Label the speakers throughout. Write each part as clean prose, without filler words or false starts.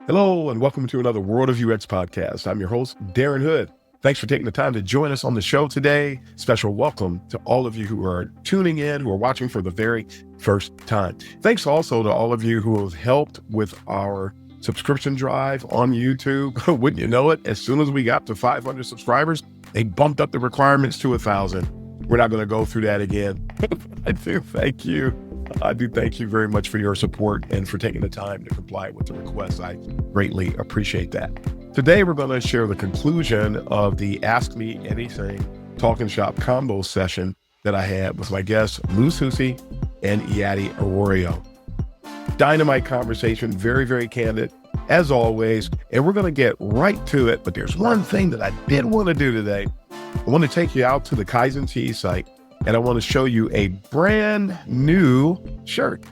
Speaker 1: Hello, and welcome to another World of UX podcast. I'm your host, Darren Hood. Thanks for taking the time to join us on the show today. Special welcome to all of you who are tuning in, who are watching for the very first time. Thanks also to all of you who have helped with our subscription drive on YouTube. Wouldn't you know it, as soon as we got to 500 subscribers, they bumped up the requirements to 1,000. We're not going to go through that again. I do thank you. I do thank you very much for your support and for taking the time to comply with the request. I greatly appreciate that. Today, we're going to share the conclusion of the Ask Me Anything Talkin Shop combo session that I had with my guests, Susi and Yaddy Arroyo. Dynamite conversation, very, very candid, as always, and we're going to get right to it. But there's one thing that I did want to do today. I want to take you out to the Kaizen Tea site, and I want to show you a brand new shirt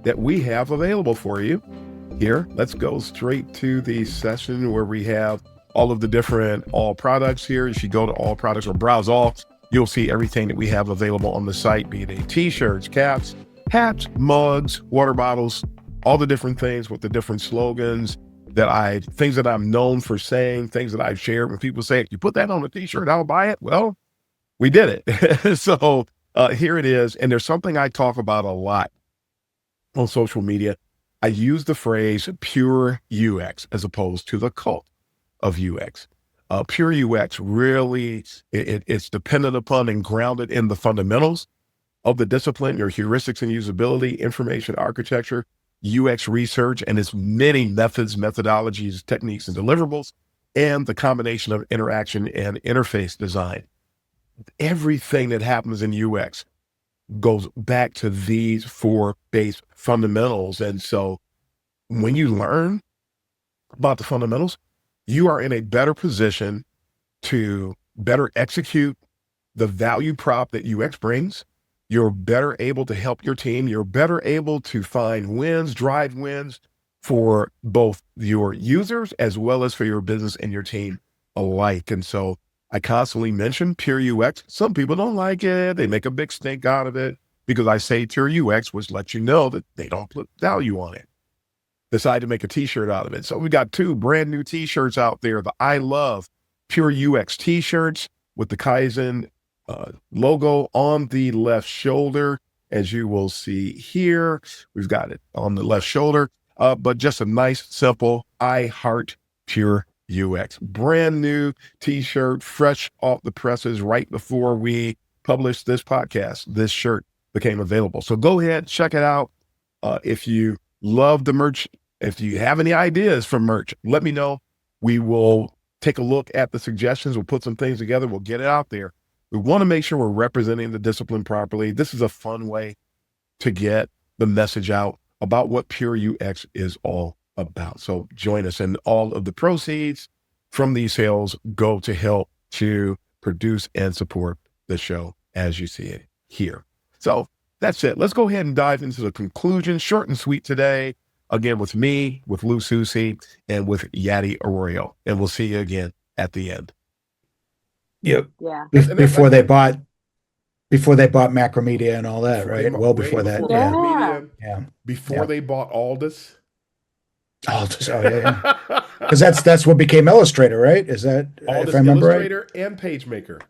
Speaker 1: that we have available for you. Here, let's go straight to the session where we have all of the different all products here. If you go to all products or browse all, you'll see everything that we have available on the site, be it t-shirts, caps, hats, mugs, water bottles, all the different things with the different slogans things that I'm known for saying, things that I've shared. When people say, if you put that on a t-shirt, I'll buy it. Well, we did it. So here it is. And there's something I talk about a lot on social media. I use the phrase pure UX as opposed to the cult of UX. Pure UX really, it's dependent upon and grounded in the fundamentals of the discipline, your heuristics and usability, information architecture, UX research, and its many methods, methodologies, techniques, and deliverables, and the combination of interaction and interface design. Everything that happens in UX goes back to these four base fundamentals. And so when you learn about the fundamentals, you are in a better position to better execute the value prop that UX brings. You're better able to help your team. You're better able to find wins, drive wins for both your users as well as for your business and your team alike. And so I constantly mention pure UX. Some people don't like it. They make a big stink out of it because I say pure UX, which lets you know that they don't put value on it. Decide to make a t-shirt out of it. So we got two brand new t-shirts out there. The I Love Pure UX t-shirts with the Kaizen logo on the left shoulder. As you will see here, we've got it on the left shoulder, but just a nice, simple, I heart pure UX. Brand new t-shirt, fresh off the presses right before we published this podcast. This shirt became available. So go ahead, check it out. If you love the merch, if you have any ideas for merch, let me know. We will take a look at the suggestions. We'll put some things together. We'll get it out there. We want to make sure we're representing the discipline properly. This is a fun way to get the message out about what pure UX is all about. So join us, and all of the proceeds from these sales go to help to produce and support the show as you see it here. So that's it. Let's go ahead and dive into the conclusion. Short and sweet today. Again, with me, with Susi, and with Yaddy Arroyo. And we'll see you again at the end.
Speaker 2: Yep.
Speaker 3: Yeah.
Speaker 2: Before they bought Macromedia and all that, right? Well, before that.
Speaker 3: Yeah.
Speaker 1: Before they bought Aldous.
Speaker 2: Aldous, oh yeah. Because that's what became Illustrator, right? Is that
Speaker 1: Aldous,
Speaker 2: if I remember
Speaker 1: Illustrator, right? And PageMaker.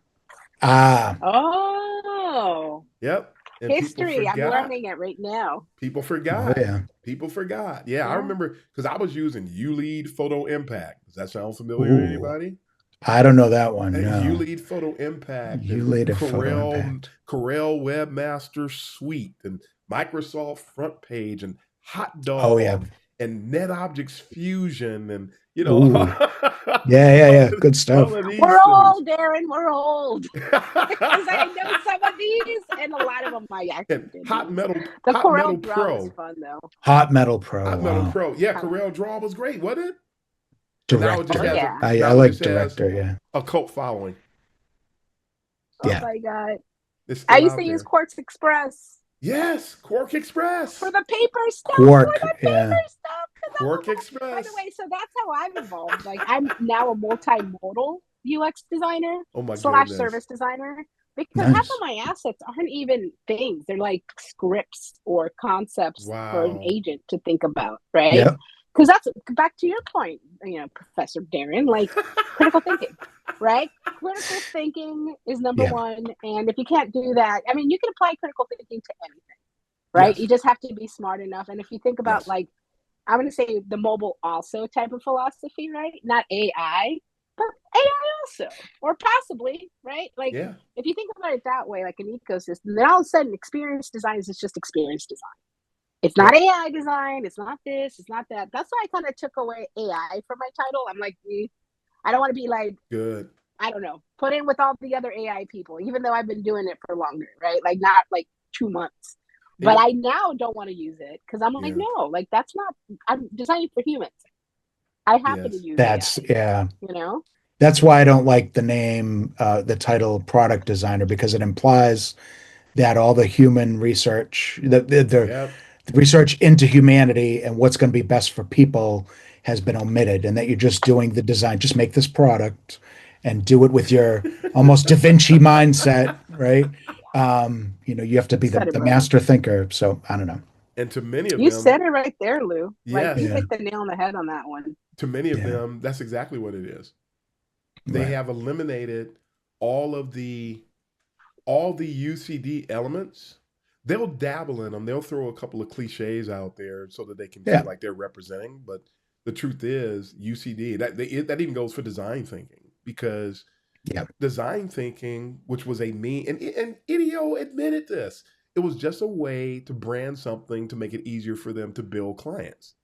Speaker 2: Ah.
Speaker 3: Oh.
Speaker 1: Yep. And
Speaker 3: history. I'm learning it right now.
Speaker 1: People forgot.
Speaker 2: Oh, yeah.
Speaker 1: People forgot. Yeah, I remember because I was using ULead Photo Impact. Does that sound familiar to anybody?
Speaker 2: I don't know that one. No.
Speaker 1: ULead Photo Impact.
Speaker 2: ULead Photo Impact.
Speaker 1: Corel Webmaster Suite and Microsoft Front Page and Hot Dog.
Speaker 2: Oh yeah.
Speaker 1: And NetObjects Fusion and
Speaker 2: yeah. Good stuff.
Speaker 3: We're old, Darren. We're old. Because I know some of these, and a lot of them I actually did.
Speaker 1: Hot Metal
Speaker 3: Corel
Speaker 1: Pro.
Speaker 3: Draw was fun though.
Speaker 2: Hot Metal Pro.
Speaker 1: Metal Pro. Yeah, Corel Draw was great, wasn't it?
Speaker 2: Director. I like Director. Yeah.
Speaker 1: A cult following.
Speaker 3: Oh my God. I used to use Quartz Express.
Speaker 1: Yes, Quark Express.
Speaker 3: For the paper stuff.
Speaker 2: Quark,
Speaker 1: Quark Express.
Speaker 3: By the way, so that's how I've evolved. Like I'm now a multimodal UX designer
Speaker 1: Oh my
Speaker 3: slash
Speaker 1: goodness.
Speaker 3: service designer because half of
Speaker 2: Nice.
Speaker 3: my assets aren't even things. They're like scripts or concepts for an
Speaker 1: Wow.
Speaker 3: agent to think about, right?
Speaker 2: Yep.
Speaker 3: Because that's back to your point, Professor Darren, like critical thinking, right? Critical thinking is number
Speaker 2: Yeah.
Speaker 3: one. And if you can't do that, I mean, you can apply critical thinking to anything, right? You
Speaker 1: Yes.
Speaker 3: just have to be smart enough. And if you think about
Speaker 1: Yes.
Speaker 3: like, I'm going to say the mobile also type of philosophy, right? Not AI, but AI also, or possibly, right? Like
Speaker 1: Yeah.
Speaker 3: if you think about it that way, like an ecosystem, then all of a sudden experience design is just experience design. It's not
Speaker 1: Yep.
Speaker 3: AI design. It's not this. It's not that. That's why I kind of took away AI from my title. I'm like, I don't want to be like,
Speaker 1: Good.
Speaker 3: I don't know, put in with all the other AI people, even though I've been doing it for longer, right? Like not like 2 months. But
Speaker 1: And
Speaker 3: I now don't want to use it because I'm like,
Speaker 1: yeah.
Speaker 3: no, like that's not, I'm designing for humans. I happen to
Speaker 1: Yes.
Speaker 3: use
Speaker 2: That's
Speaker 3: AI,
Speaker 2: yeah.
Speaker 3: you know?
Speaker 2: That's why I don't like the name, the title product designer, because it implies that all the human research,
Speaker 1: Yep.
Speaker 2: the research into humanity and what's going to be best for people has been omitted, and that you're just doing the design. Just make this product and do it with your almost Da Vinci mindset, right? You have to
Speaker 3: You
Speaker 2: be
Speaker 3: said it
Speaker 2: the
Speaker 3: right.
Speaker 2: master thinker. So I don't know.
Speaker 1: And to many of
Speaker 3: You
Speaker 1: them,
Speaker 3: said it right there, Lou. Like you
Speaker 1: yes,
Speaker 2: Yeah,
Speaker 3: hit the nail on the head on that one.
Speaker 1: to many of
Speaker 2: yeah,
Speaker 1: them, that's exactly what it is. They
Speaker 2: right.
Speaker 1: have eliminated all of the all the UCD elements. They'll dabble in them. They'll throw a couple of cliches out there so that they can feel
Speaker 2: Yeah,
Speaker 1: like they're representing. But the truth is, UCD that even goes for design thinking, because
Speaker 2: yeah,
Speaker 1: design thinking, which was a mean and IDEO admitted this, it was just a way to brand something to make it easier for them to bill clients.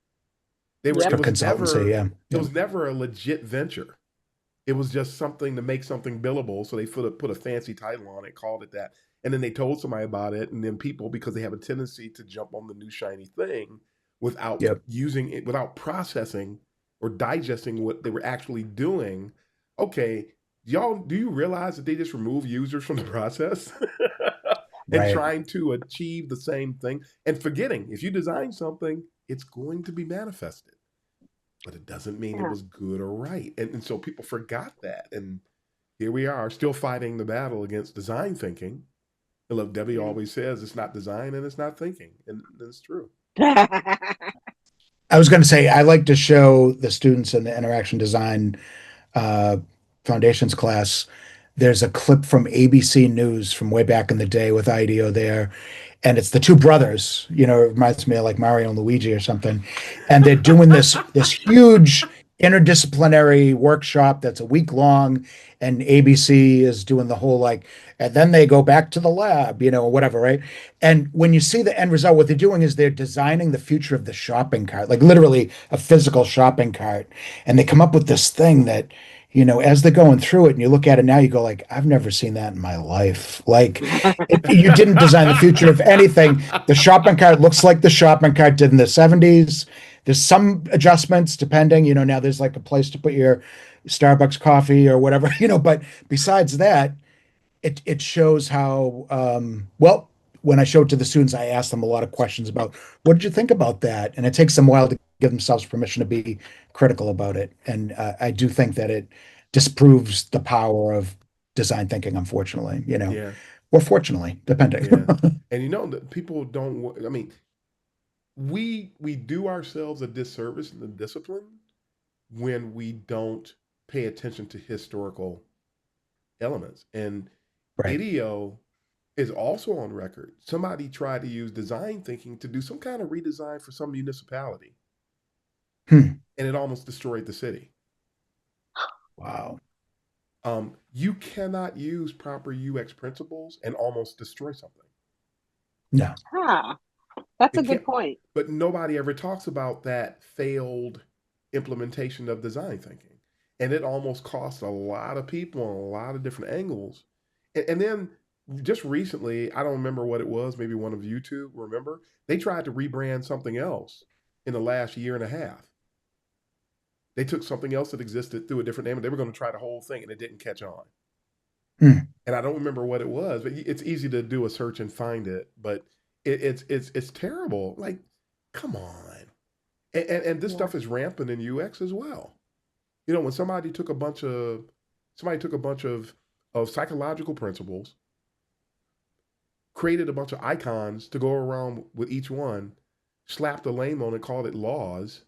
Speaker 1: They were
Speaker 3: Yep.
Speaker 2: for consultancy. Yeah,
Speaker 1: it
Speaker 2: yeah,
Speaker 1: was never a legit venture. It was just something to make something billable. So they put a fancy title on it, called it that. And then they told somebody about it. And then people, because they have a tendency to jump on the new shiny thing without
Speaker 2: yep,
Speaker 1: using it, without processing or digesting what they were actually doing. Okay, y'all, do you realize that they just remove users from the process and
Speaker 2: right,
Speaker 1: trying to achieve the same thing and forgetting if you design something, it's going to be manifested, but it doesn't mean it
Speaker 3: Yeah.
Speaker 1: was good or right. And so people forgot that. And here we are still fighting the battle against design thinking. And look, Debbie always says it's not design and it's not thinking. And it's true.
Speaker 2: I was going to say I like to show the students in the interaction design uh, foundations class. There's a clip from ABC News from way back in the day with IDEO there, and it's the two brothers. It reminds me of like Mario and Luigi or something, and they're doing this huge interdisciplinary workshop that's a week long, and ABC is doing the whole like, and then they go back to the lab, or whatever, right? And when you see the end result, what they're doing is they're designing the future of the shopping cart, like literally a physical shopping cart, and they come up with this thing that as they're going through it and you look at it now, you go like, I've never seen that in my life. Like you didn't design the future of anything. The shopping cart looks like the shopping cart did in the 70s. There's some adjustments depending, now there's like a place to put your Starbucks coffee or whatever, but besides that, it shows how well, when I show it to the students, I ask them a lot of questions about what did you think about that, and it takes them a while to give themselves permission to be critical about it. And I do think that it disproves the power of design thinking, unfortunately,
Speaker 1: Yeah.
Speaker 2: or fortunately, depending.
Speaker 1: Yeah. And that people don't, I mean, we do ourselves a disservice in the discipline when we don't pay attention to historical elements. And
Speaker 2: Right.
Speaker 1: IDEO is also on record. Somebody tried to use design thinking to do some kind of redesign for some municipality,
Speaker 2: Hmm.
Speaker 1: and it almost destroyed the city.
Speaker 2: Wow.
Speaker 1: You cannot use proper UX principles and almost destroy something.
Speaker 2: No.
Speaker 3: Huh. That's a
Speaker 1: It can't,
Speaker 3: good point.
Speaker 1: but nobody ever talks about that failed implementation of design thinking. And it almost cost a lot of people on a lot of different angles. And then just recently, I don't remember what it was, maybe one of you two remember, they tried to rebrand something else in the last year and a half. They took something else that existed through a different name and they were going to try the whole thing and it didn't catch on.
Speaker 2: Hmm.
Speaker 1: And I don't remember what it was, but it's easy to do a search and find it. But it's terrible. Like, come on. And this
Speaker 3: Yeah.
Speaker 1: stuff is rampant in UX as well. When somebody took a bunch of Somebody took a bunch of psychological principles, created a bunch of icons to go around with each one, slapped a name on it, called it laws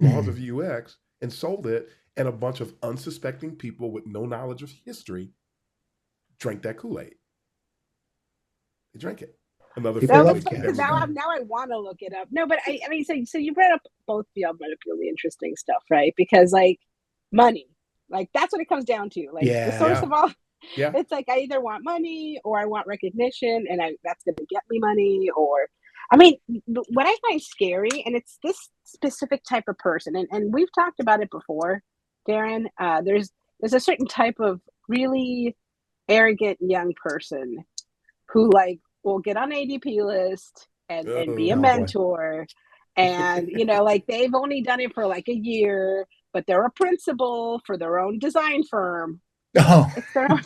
Speaker 1: of UX, and sold it. And a bunch of unsuspecting people with no knowledge of history drank that Kool-Aid. They drank it. Another
Speaker 2: People
Speaker 3: No,
Speaker 2: love
Speaker 3: that's
Speaker 1: factoid
Speaker 3: funny
Speaker 1: that
Speaker 3: because
Speaker 1: we're
Speaker 2: cats.
Speaker 1: doing.
Speaker 3: now I want to look it up. No, but I mean, so you brought up both field really interesting stuff, right? Because like money, like that's what it comes down to. Like the
Speaker 2: Yeah.
Speaker 3: source
Speaker 1: Yeah,
Speaker 3: of all,
Speaker 1: yeah.
Speaker 3: it's like I either want money or I want recognition, and that's going to get me money. Or, I mean, what I find scary, and it's this specific type of person, and we've talked about it before, Darren. There's a certain type of really arrogant young person who like will get on ADP list and be a
Speaker 1: Oh,
Speaker 2: Oh boy.
Speaker 3: mentor, and like they've only done it for like a year, but they're a principal for their own design firm.
Speaker 2: Oh.
Speaker 3: It's their own,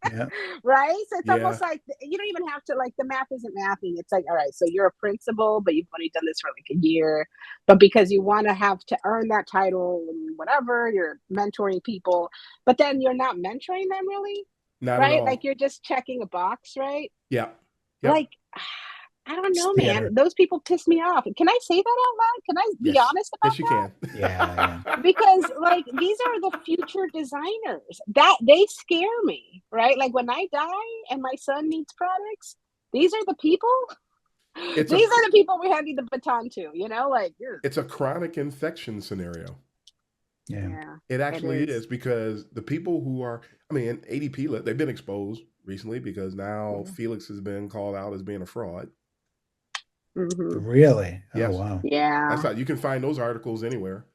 Speaker 2: Yeah.
Speaker 3: right? So it's
Speaker 1: yeah.
Speaker 3: almost like you don't even have to, like, the math isn't mathing. It's like, all right, so you're a principal, but you've only done this for like a year, but because you want to have to earn that title and whatever, you're mentoring people, but then you're not mentoring them really,
Speaker 1: Not at
Speaker 3: right? Like
Speaker 1: all.
Speaker 3: you're just checking a box, right?
Speaker 1: Yeah. Yep.
Speaker 3: Like, I don't know,
Speaker 2: Yeah.
Speaker 3: man. Those people piss me off. Can I say that out loud? Can I be
Speaker 1: Yes.
Speaker 3: honest about
Speaker 1: Yes, you
Speaker 3: that?
Speaker 1: can.
Speaker 2: Yeah. Yeah.
Speaker 3: Because like these are the future designers. That they scare me, right? Like when I die and my son needs products, these are the people.
Speaker 1: It's a
Speaker 3: These are the people we're handing the baton to. Like, ugh.
Speaker 1: it's a chronic infection scenario.
Speaker 2: Yeah.
Speaker 3: Yeah,
Speaker 1: It
Speaker 3: it
Speaker 1: actually
Speaker 3: is.
Speaker 1: is because the people who are, I mean, ADP, they've been exposed recently because now
Speaker 3: Yeah.
Speaker 1: Felix has been called out as being a fraud.
Speaker 3: Mm-hmm.
Speaker 2: Really? Oh
Speaker 1: Yes,
Speaker 2: wow.
Speaker 3: Yeah.
Speaker 1: that's not. You can find those articles anywhere.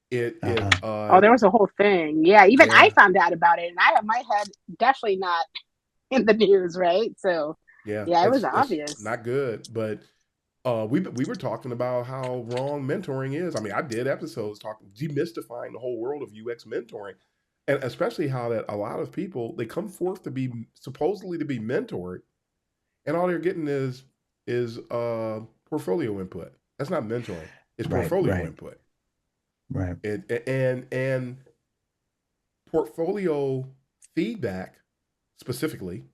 Speaker 1: It
Speaker 2: Uh-huh.
Speaker 1: it
Speaker 3: Oh, there was a whole thing. Yeah, even I
Speaker 1: yeah,
Speaker 3: found out about it, and I have my head definitely not in the news, right? So,
Speaker 1: yeah.
Speaker 3: yeah, it was
Speaker 1: It's
Speaker 3: obvious.
Speaker 1: not good, but we were talking about how wrong mentoring is. I mean, I did episodes talking demystifying the whole world of UX mentoring, and especially how that a lot of people they come forth to be supposedly to be mentored, and all they're getting is portfolio input. That's not mentoring. It's
Speaker 2: Right.
Speaker 1: portfolio
Speaker 2: Right.
Speaker 1: input.
Speaker 2: Right.
Speaker 1: And portfolio feedback specifically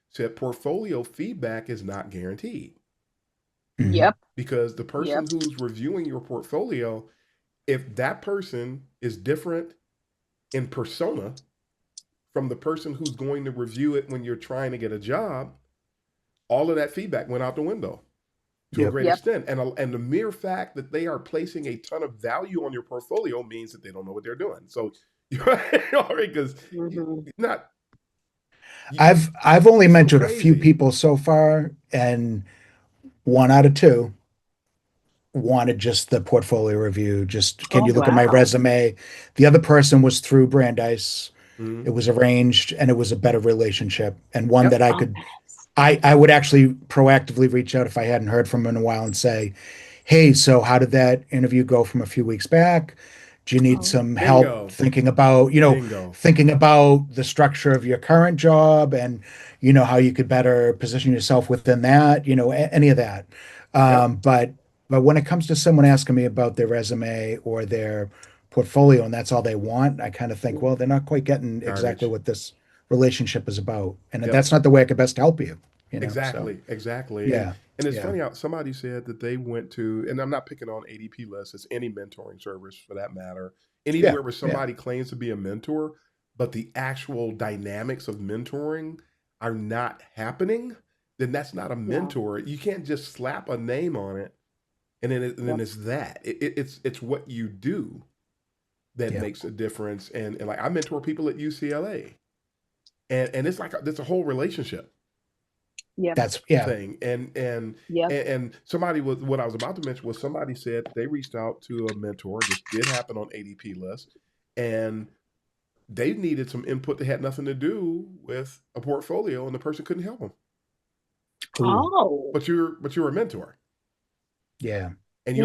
Speaker 1: said portfolio feedback is not guaranteed
Speaker 2: Hmm.
Speaker 3: Yep.
Speaker 1: because the
Speaker 3: Yep.
Speaker 1: person who's reviewing your portfolio, if that person is different in persona from the person who's going to review it when you're trying to get a job, all of that feedback went out the window to a
Speaker 2: Yep.
Speaker 1: great
Speaker 3: Yep.
Speaker 1: extent. And the mere fact that they are placing a ton of value on your portfolio means that they don't know what they're doing. So you're right, because
Speaker 3: Mm-hmm.
Speaker 1: not you,
Speaker 2: I've only
Speaker 1: it's so
Speaker 2: mentored a few
Speaker 1: crazy.
Speaker 2: people so far, and one out of two wanted just the portfolio review. Just, can
Speaker 3: Oh
Speaker 2: you look at my
Speaker 3: wow.
Speaker 2: resume? The other person was through Brandeis.
Speaker 1: Mm-hmm.
Speaker 2: It was arranged, and it was a better relationship, and one that
Speaker 1: Yep.
Speaker 2: I
Speaker 3: Oh,
Speaker 2: could,
Speaker 3: nice.
Speaker 2: I would actually proactively reach out if I hadn't heard from him in a while and say, hey, so how did that interview go from a few weeks back? Do you need
Speaker 3: Oh,
Speaker 2: some help
Speaker 1: Bingo.
Speaker 2: thinking about,
Speaker 1: Bingo.
Speaker 2: thinking about the structure of your current job, and, how you could better position yourself within that, any of that.
Speaker 1: Yep.
Speaker 2: But when it comes to someone asking me about their resume or their portfolio and that's all they want, I kind of think, well, they're not quite getting exactly
Speaker 1: Garbage.
Speaker 2: what this relationship is about. And
Speaker 1: Yep.
Speaker 2: that's not the way I could best help you, so
Speaker 1: Exactly. Exactly. And
Speaker 2: yeah,
Speaker 1: and it's
Speaker 2: yeah,
Speaker 1: funny how somebody said that they went to, and I'm not picking on ADP lists, it's any mentoring service for that matter,
Speaker 2: yeah,
Speaker 1: anywhere where
Speaker 2: yeah,
Speaker 1: somebody claims to be a mentor, but the actual dynamics of mentoring are not happening, then that's not a
Speaker 3: no.
Speaker 1: mentor. You can't just slap a name on it and then
Speaker 3: Yep.
Speaker 1: it's that. It's what you do that
Speaker 2: yeah.
Speaker 1: makes a difference. And like I mentor people at UCLA, and it's like it's a whole relationship
Speaker 3: Yep.
Speaker 2: That's yeah.
Speaker 1: thing.
Speaker 3: Yep.
Speaker 1: And somebody was what I was about to mention was somebody said they reached out to a mentor. This did happen on ADP list, and they needed some input that had nothing to do with a portfolio, and the person couldn't help them.
Speaker 2: Ooh,
Speaker 3: Oh,
Speaker 1: But you're a mentor.
Speaker 2: yeah.
Speaker 1: And
Speaker 3: yeah.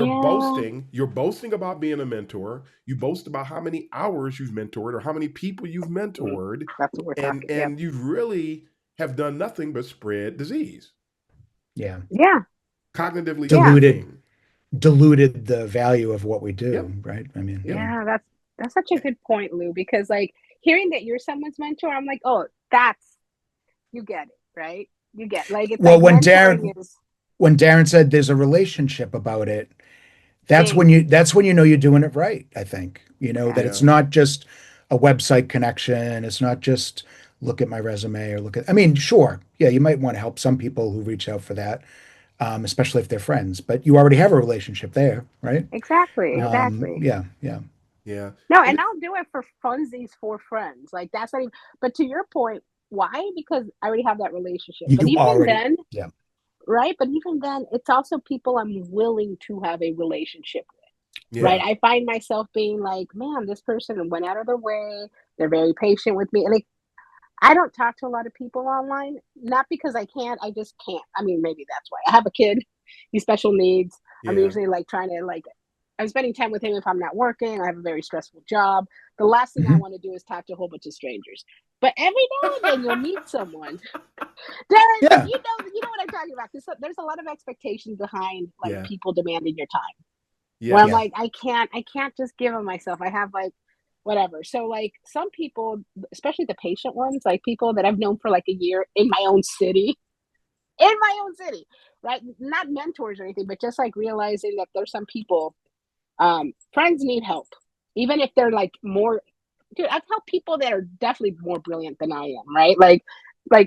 Speaker 1: you're boasting about being a mentor. You boast about how many hours you've mentored or how many people you've
Speaker 3: Mm,
Speaker 1: mentored,
Speaker 3: that's what we're
Speaker 1: and
Speaker 3: talking. Yep.
Speaker 1: and you really have done nothing but spread disease,
Speaker 2: Yeah.
Speaker 3: Yeah.
Speaker 1: cognitively
Speaker 3: Yeah.
Speaker 2: Diluted
Speaker 1: speaking.
Speaker 2: diluted the value of what we do,
Speaker 1: Yep,
Speaker 2: right? I mean,
Speaker 1: yep.
Speaker 3: Yeah. That's That's such a good point, Lou, because like hearing that you're someone's mentor, I'm like, oh, that's, you get it, right? You get, like, it's
Speaker 2: Well,
Speaker 3: like mentoring is
Speaker 2: when Darren said there's a relationship about it,
Speaker 3: thing.
Speaker 2: that's when you know you're doing it right, I think. You know, that it's
Speaker 1: Yeah.
Speaker 3: Exactly.
Speaker 2: not just a website connection, it's not just look at my resume or look at, I mean, sure, yeah, you might want to help some people who reach out for that, especially if they're friends, but you already have a relationship there, right?
Speaker 3: Exactly. Exactly.
Speaker 2: Yeah, yeah.
Speaker 1: Yeah.
Speaker 3: No,
Speaker 1: And
Speaker 3: and I'll do it for funsies for friends. Like that's not even, but to your point, why? Because I already have that relationship. But
Speaker 2: You
Speaker 3: even
Speaker 2: already,
Speaker 3: then,
Speaker 2: yeah.
Speaker 3: right? But even then, it's also people I'm willing to have a relationship with, right?
Speaker 1: yeah.
Speaker 3: I find myself being like, man, this person went out of their way. They're very patient with me. And like, I don't talk to a lot of people online, not because I can't, I just can't. I mean, maybe that's why. I have a kid, he's special needs. I'm
Speaker 1: Yeah.
Speaker 3: usually like trying to like, I'm spending time with him if I'm not working. I have a very stressful job. The last thing I
Speaker 2: Mhm.
Speaker 3: want to do is talk to a whole bunch of strangers. But every now and then you'll meet someone. Darren,
Speaker 2: Yeah,
Speaker 3: you know what I'm talking about. There's a lot of expectations behind like
Speaker 1: Yeah.
Speaker 3: people demanding your time. Where I'm
Speaker 1: Yes.
Speaker 2: yeah.
Speaker 3: like, I can't just give them myself. I have like whatever. So like some people, especially the patient ones, like people that I've known for like a year in my own city, right? Not mentors or anything, but just like realizing that there's some people, friends need help, even if they're like more. Dude, I've helped people that are definitely more brilliant than I am, right? Like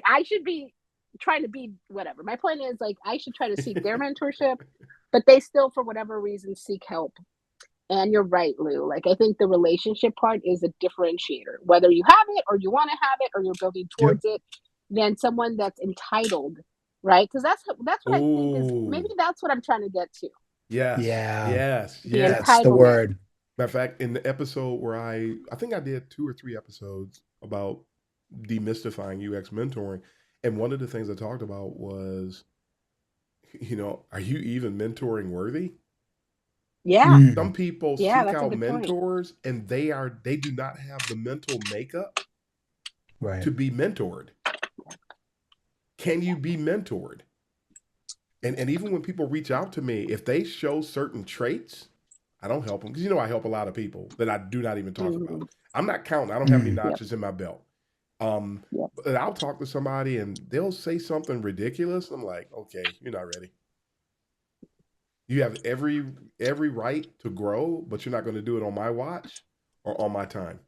Speaker 3: I should be trying to be whatever. My point is like I should try to seek their mentorship, but they still, for whatever reason, seek help. And you're right, Lou. Like I think the relationship part is a differentiator. Whether you have it or you want to have it or you're building
Speaker 2: Yep.
Speaker 3: towards it, than someone that's entitled, right? Because that's what I think is maybe
Speaker 1: Ooh.
Speaker 3: that's what I'm trying to get to.
Speaker 1: Yes.
Speaker 2: Yeah.
Speaker 1: Yes.
Speaker 3: The
Speaker 2: That's the
Speaker 1: Yes.
Speaker 3: entitlement.
Speaker 2: word.
Speaker 1: Matter of fact, in the episode where I think I did 2 or 3 episodes about demystifying UX mentoring, and one of the things I talked about was, are you even mentoring worthy?
Speaker 3: Yeah.
Speaker 1: Some
Speaker 2: Mm,
Speaker 1: people
Speaker 3: Yeah,
Speaker 1: seek
Speaker 3: that's a
Speaker 1: out
Speaker 3: good point.
Speaker 1: mentors and they do not have the mental makeup
Speaker 2: right.
Speaker 1: to be mentored. Can you be mentored? And even when people reach out to me, if they show certain traits, I don't help them because I help a lot of people that I do not even talk
Speaker 3: Hmm.
Speaker 1: about. I'm not counting. I don't have any
Speaker 2: Mm,
Speaker 3: Yep.
Speaker 1: notches in my belt.
Speaker 3: Yep.
Speaker 1: But I'll talk to somebody and they'll say something ridiculous. I'm like, okay, you're not ready. You have every right to grow, but you're not going to do it on my watch or on my time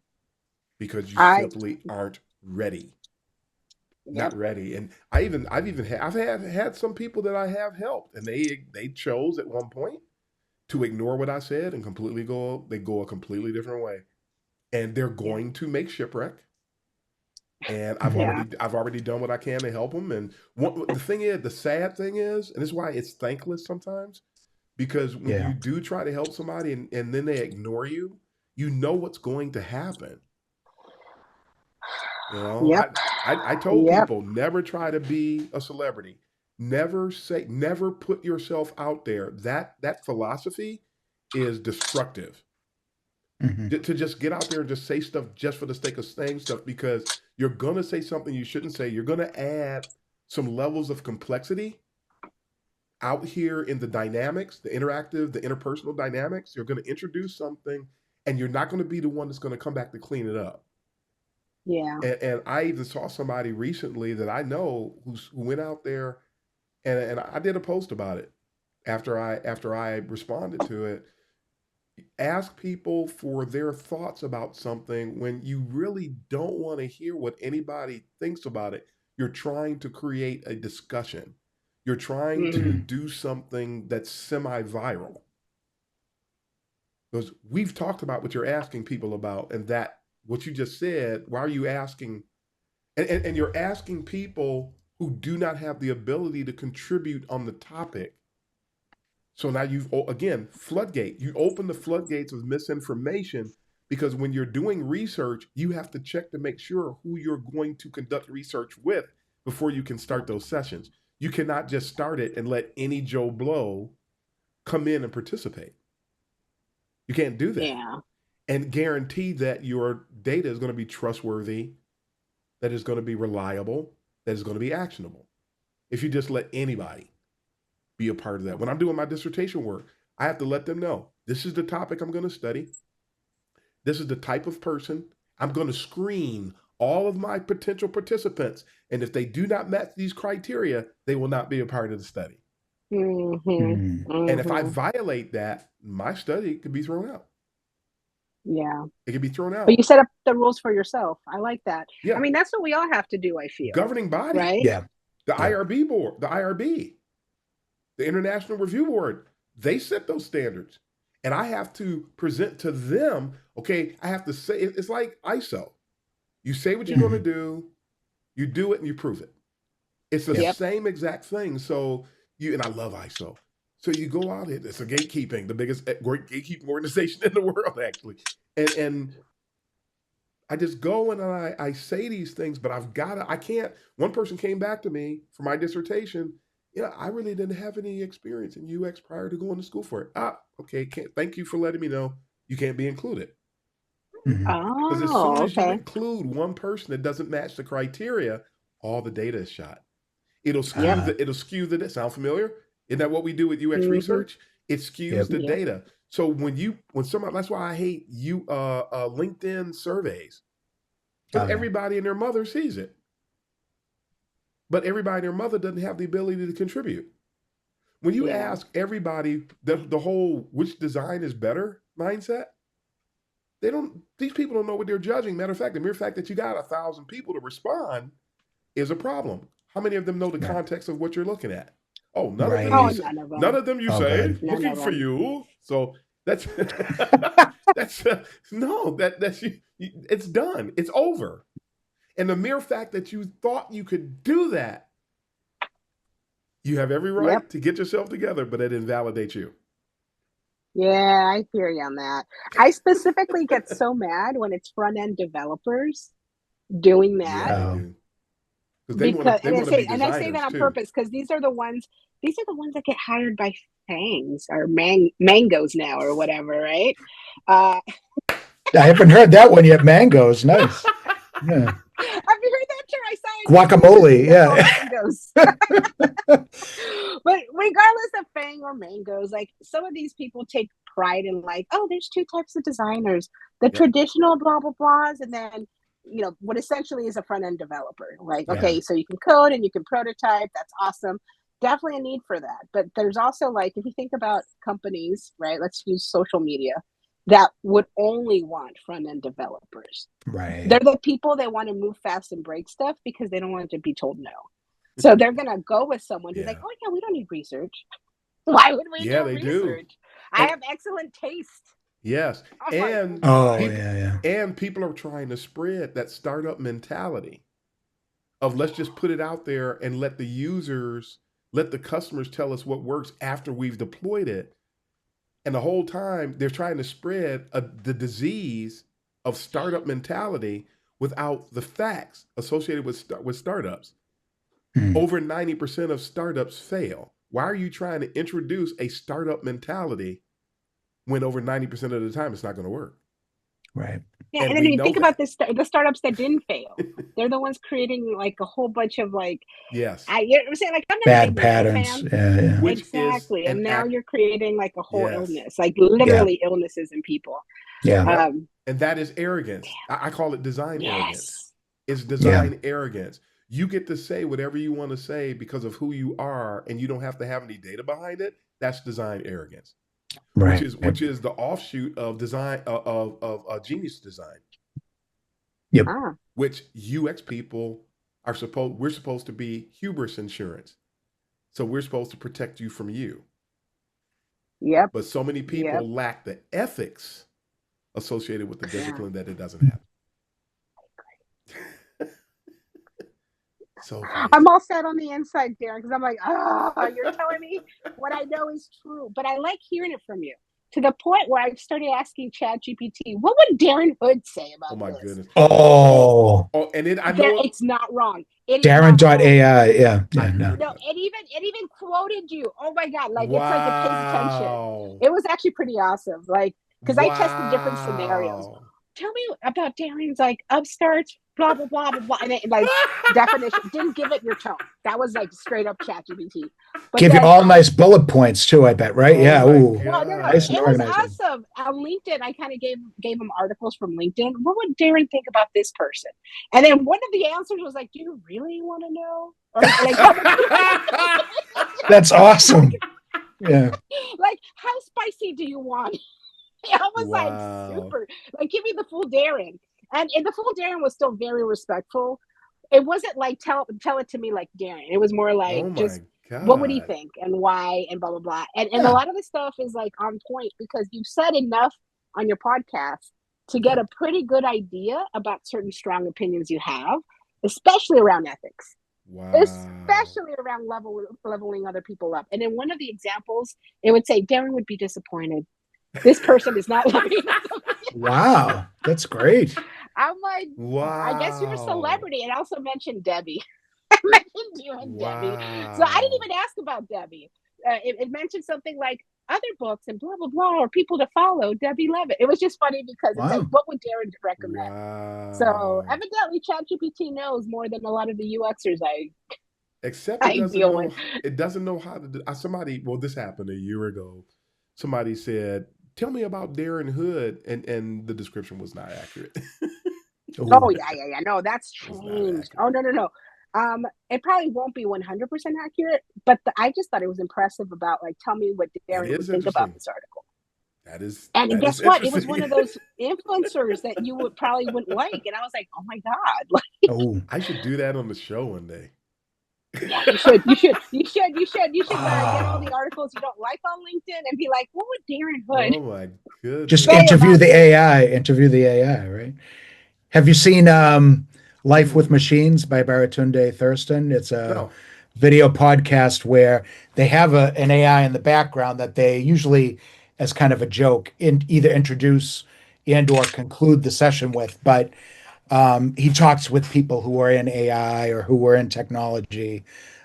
Speaker 1: because you
Speaker 3: I.
Speaker 1: simply aren't ready.
Speaker 3: Yep.
Speaker 1: Not ready. And I've had some people that I have helped, and they chose at one point to ignore what I said and go a completely different way, and they're
Speaker 3: Yeah.
Speaker 1: going to make shipwreck. And I've
Speaker 2: mhm.
Speaker 3: Yeah.
Speaker 1: already I've already done what I can to help them. And the sad thing is, and this is why it's thankless sometimes, because when
Speaker 2: Yeah.
Speaker 1: you do try to help somebody and then they ignore you, you know what's going to happen. You know,
Speaker 3: Yep.
Speaker 1: I told
Speaker 3: Yep.
Speaker 1: people never try to be a celebrity. Never put yourself out there. That philosophy is destructive.
Speaker 2: Hmm.
Speaker 1: To just get out there and just say stuff just for the sake of saying stuff because you're gonna say something you shouldn't say. You're gonna add some levels of complexity out here in the dynamics, the interactive, the interpersonal dynamics. You're gonna introduce something, and you're not gonna be the one that's gonna come back to clean it up.
Speaker 3: Yeah.
Speaker 1: And I even saw somebody recently that I know who went out there and I did a post about it after I responded to it. Ask people for their thoughts about something when you really don't want to hear what anybody thinks about it. You're trying to create a discussion. You're trying to
Speaker 3: Hmm.
Speaker 2: Mm,
Speaker 1: do something that's semi-viral. Because we've talked about what you're asking people about, and that what you just said, why are you asking and you're asking people who do not have the ability to contribute on the topic. So now again, you open the floodgates of misinformation because when you're doing research, you have to check to make sure who you're going to conduct research with before you can start those sessions. You cannot just start it and let any Joe Blow come in and participate. You can't do that
Speaker 3: Yeah.
Speaker 1: and guarantee that your data is going to be trustworthy, that is going to be reliable, that is going to be actionable. If you just let anybody be a part of that. When I'm doing my dissertation work, I have to let them know this is the topic I'm going to study. This is the type of person. I'm going to screen all of my potential participants. And if they do not match these criteria, they will not be a part of the study. And if I violate that, my study could be thrown out.
Speaker 3: Yeah.
Speaker 1: It could be thrown out.
Speaker 3: But you set up the rules for yourself. I like that.
Speaker 1: Yeah.
Speaker 3: I mean, that's what we all have to do, I feel.
Speaker 1: Governing body.
Speaker 3: Right?
Speaker 2: Yeah.
Speaker 1: The IRB board, the IRB, the International Review Board, they set those standards. And I have to present to them, okay, I have to say, it's like ISO. You say what you're going to do, you do it, and you prove it. It's the same exact thing. So and I love ISO. So you go out, it's a gatekeeping, the biggest gatekeeping organization in the world, actually. And I just go and I say these things, but I can't. One person came back to me for my dissertation. I really didn't have any experience in UX prior to going to school for it. Okay, thank you for letting me know. You can't be included. Because as soon as you include one person that doesn't match the criteria, all the data is shot. It'll skew the sound familiar? Isn't that what we do with UX research? It skews the data. So when somebody, that's why I hate LinkedIn surveys. Because everybody and their mother sees it. But everybody and their mother doesn't have the ability to contribute. When you ask everybody the whole which design is better mindset, these people don't know what they're judging. Matter of fact, the mere fact that you got 1,000 people to respond is a problem. How many of them know the context of what you're looking at? Oh, none of them you say, looking for you. So that's it's done. It's over. And the mere fact that you thought you could do that, you have every right to get yourself together, but it invalidates you.
Speaker 3: Yeah, I hear you on that. I specifically get so mad when it's front-end developers doing that.
Speaker 1: Yeah, they do.
Speaker 3: I say that on purpose because these are the ones that get hired by Fangs or Mangoes now or whatever, right?
Speaker 2: I haven't heard that one yet. Mangoes, nice. Yeah.
Speaker 3: Have you heard that term? I saw it.
Speaker 2: Guacamole,
Speaker 3: Mangoes. But regardless of Fang or Mangoes, like some of these people take pride in like, oh, there's two types of designers: the traditional blah blah blahs, and then what essentially is a front end developer. Like, okay, so you can code and you can prototype. That's awesome. Definitely a need for that. But there's also like, if you think about companies, right? Let's use social media that would only want front end developers.
Speaker 2: Right.
Speaker 3: They're the people that want to move fast and break stuff because they don't want to be told no. So they're gonna go with someone who's like, oh yeah, we don't need research. Why would we do research? I have excellent taste.
Speaker 1: Yes. And and people are trying to spread that startup mentality of let's just put it out there and let the customers tell us what works after we've deployed it. And the whole time they're trying to spread the disease of startup mentality without the facts associated with startups. Over 90% of startups fail. Why are you trying to introduce a startup mentality when over 90% of the time it's not going to work?
Speaker 2: Right.
Speaker 3: Yeah, and then you think about the startups that didn't fail. They're the ones creating like a whole bunch of like, I'm saying like I'm not
Speaker 2: bad patterns. Yeah.
Speaker 3: Exactly. And now you're creating like a whole illness, like literally illnesses in people.
Speaker 2: Yeah.
Speaker 1: And that is arrogance. I call it design arrogance. It's design arrogance. You get to say whatever you want to say because of who you are, and you don't have to have any data behind it. That's design arrogance.
Speaker 2: Right.
Speaker 1: Which is the offshoot of design of genius design.
Speaker 2: Yep.
Speaker 1: Which UX people we're supposed to be hubris insurance. So we're supposed to protect you from you.
Speaker 3: Yep.
Speaker 1: But so many people lack the ethics associated with the discipline that it doesn't have. So
Speaker 3: I'm all set on the inside, Darren, because I'm like, you're telling me what I know is true. But I like hearing it from you to the point where I started asking ChatGPT, what would Darren Hood say about this?
Speaker 1: Oh my goodness. And then I know
Speaker 3: it's not wrong.
Speaker 2: Darren.ai. Yeah.
Speaker 3: No, it even quoted you. Oh my God. Like, it's like it pays attention. It was actually pretty awesome. Like, because I tested different scenarios. tell me about Darren's like upstarts, blah blah blah blah blah, and it, like definition didn't give it your tone. That was like straight up ChatGPT. But
Speaker 2: Give you
Speaker 3: then
Speaker 2: all nice bullet points too, I bet, right?
Speaker 1: Oh
Speaker 2: Yeah.
Speaker 1: my
Speaker 2: Ooh,
Speaker 3: well, no,
Speaker 1: God.
Speaker 2: nice and
Speaker 3: it was
Speaker 2: organizing.
Speaker 3: awesome. On LinkedIn, I kind of gave him articles from LinkedIn. What would Darren think about this person? And then one of the answers was like, "Do you really want to know?" Or like, "How much do you want to know?"
Speaker 2: That's awesome. Yeah.
Speaker 3: Like, how spicy do you want? I was like,
Speaker 1: Wow.
Speaker 3: super. Like, give me the full Darren. And the full Darren was still very respectful. It wasn't like tell it to me like Darren. It was more like
Speaker 1: Oh
Speaker 3: just
Speaker 1: my
Speaker 3: what would he
Speaker 1: God.
Speaker 3: think and why and blah blah blah. And a
Speaker 2: Yeah.
Speaker 3: lot of the stuff is like on point because you've said enough on your podcast to get a pretty good idea about certain strong opinions you have, especially around ethics.
Speaker 1: Wow.
Speaker 3: Especially around leveling other people up. And in one of the examples, it would say Darren would be disappointed. This person is not loving.
Speaker 2: Wow. That's great.
Speaker 3: I'm like, I guess you're a
Speaker 1: Wow.
Speaker 3: celebrity. And I also mentioned Debbie. I mentioned you and Debbie. So I didn't
Speaker 1: Wow.
Speaker 3: even ask about Debbie. It mentioned something like other books and blah, blah, blah, or people to follow, Debbie Levitt. It was just funny because it's like,
Speaker 2: Wow.
Speaker 3: what would Darren recommend? So
Speaker 1: Wow.
Speaker 3: evidently ChatGPT knows more than a lot of the UXers
Speaker 1: Except it
Speaker 3: I
Speaker 1: doesn't
Speaker 3: deal with.
Speaker 1: know how to do somebody, well, this happened a year ago. Somebody said, "Tell me about Darren Hood," and the description was not accurate.
Speaker 3: Oh
Speaker 2: Ooh.
Speaker 3: yeah. No, that's
Speaker 1: It was not
Speaker 3: changed. Oh
Speaker 1: accurate.
Speaker 3: no. It probably won't be 100% accurate, but I just thought it was impressive about like tell me what
Speaker 1: That
Speaker 3: Darren would
Speaker 1: is
Speaker 3: think about
Speaker 1: interesting.
Speaker 3: this article. And
Speaker 1: That is
Speaker 3: guess what? It was one
Speaker 1: interesting.
Speaker 3: of those influencers that you would probably wouldn't like, and I was like, oh my god, like
Speaker 2: Oh.
Speaker 1: I should do that on the show one day.
Speaker 3: yeah, you should, get all the
Speaker 2: Oh.
Speaker 3: articles you don't like on LinkedIn and be like, what would Darren Hood
Speaker 1: Oh my
Speaker 2: Just
Speaker 3: say
Speaker 1: goodness.
Speaker 2: interview
Speaker 3: about
Speaker 2: the
Speaker 3: this?
Speaker 2: AI. Interview the AI, right? Have you seen Life with
Speaker 1: Hmm.
Speaker 2: Machines by Baratunde Thurston? It's a
Speaker 1: No.
Speaker 2: video podcast where they have an AI in the background that they usually, as kind of a joke, either introduce and or conclude the session with. But he talks with people who are in AI or who are in technology.